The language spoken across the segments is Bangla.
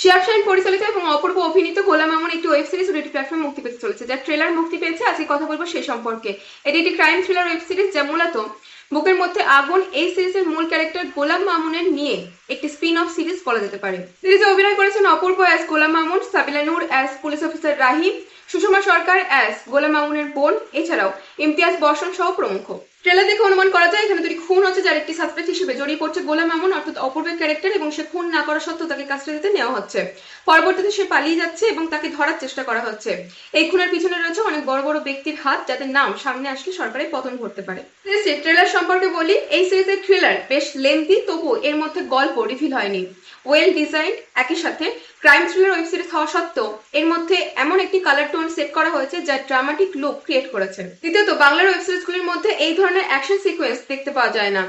শিহাব শাহীন পরিচালিত এবং অপূর্ব অভিনীত গোলাম মামুন একটি ওয়েব সিরিজ ওটিটি প্ল্যাটফর্মে মুক্তি পেতে চলেছে, যার ট্রেলার মুক্তি পেয়েছে। আজকে কথা বলবো সেই সম্পর্কে। এটি একটি ক্রাইম থ্রিলার ওয়েব সিরিজ, যা মূলত বুকের মধ্যে আগুন এই সিরিজের মূল ক্যারেক্টার গোলাম মামুনের নিয়ে একটি স্পিন অফ সিরিজ বলা যেতে পারে। সিরিজে অভিনয় করেছেন অপূর্ব অ্যাজ গোলাম মামুন, সাবিলা নূর অ্যাজ পুলিশ অফিসার রাহিম, সুষমা সরকার অ্যাজ গোলাম মামুনের বোন, এছাড়াও ইমতিয়াজ বর্ষণ সহ প্রমুখ। ট্রেলার দেখে অনুমান করা যায় এখানে দুটি খুন হচ্ছে, যার একটি সাসপেক্ট হিসেবে জড়িয়ে পড়ছে গোলাম মামুন অর্থাৎ অপূর্বের ক্যারেক্টার, এবং সে খুন না করা সত্ত্বেও তাকে কাস্টাডিতে নেওয়া হচ্ছে। পরবর্তীতে সে পালিয়ে যাচ্ছে এবং তাকে ধরার চেষ্টা করা হচ্ছে। এই খুনের পিছনে রয়েছে অনেক বড় বড় ব্যক্তির হাত, যাদের নাম সামনে আসলে সরকারের পতন ঘটতে পারে। ট্রেলার সম্পর্কে বলি, এই সিরিজের ট্রেলার বেশ লেন্থি, তবুও এর মধ্যে গল্প রিভিল হয়নি। ওয়েল ডিজাইন, একই সাথে ক্রাইম থ্রিলার ওয়েব সিরিজ হওয়া সত্ত্বেও এর মধ্যে এমন একটি কালার টোন সেট করা হয়েছে যা ড্রামাটিক লুক ক্রিয়েট করেছে। দ্বিতীয়ত, বাংলার ওয়েব সিরিজগুলির মধ্যে এই ধরনের অ্যাকশন সিকোয়েন্স দেখতে পাওয়া যায় না,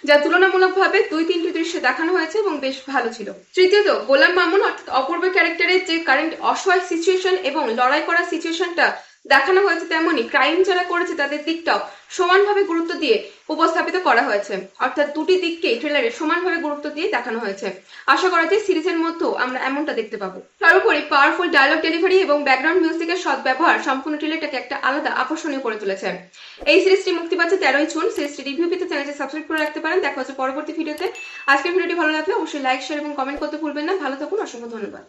যা তুলনামূলকভাবে 2-3টি দৃশ্যে দেখানো হয়েছে এবং বেশ ভালো ছিল। তৃতীয়ত, গোলাম মামুন অর্থাৎ অপূর্ব ক্যারেক্টারের যে কারেন্ট অসহায় সিচুয়েশন এবং লড়াই করার সিচুয়েশনটা দেখানো হয়েছে, তেমনি ক্রাইম যারা করেছে তাদের দিকটাও সমানভাবে গুরুত্ব দিয়ে উপস্থাপিত করা হয়েছে, অর্থাৎ দুটি দিককেই ট্রেলারে সমানভাবে গুরুত্ব দিয়ে দেখানো হয়েছে। আশা করা যায় সিরিজের মধ্যেও আমরা এমনটা দেখতে পাবো। তারপরে পাওয়ারফুল ডায়লগ ডেলিভারি এবং ব্যাকগ্রাউন্ড মিউজিকের সদ্ব্যবহার সম্পূর্ণ ট্রেলারটাকে একটা আলাদা আকর্ষণীয় করে তুলেছে। এই সিরিজটি মুক্তি পাচ্ছে 13ই জুন। সিরিজটি রিভিউ পেতে চ্যানেলটি সাবস্ক্রাইব করে রাখতে পারেন। দেখা হচ্ছে পরবর্তী ভিডিওতে। আজকের ভিডিওটি ভালো লাগলে অবশ্যই লাইক, শেয়ার এবং কমেন্ট করতে ভুলবেন না। ভালো থাকুন, অসংখ্য ধন্যবাদ।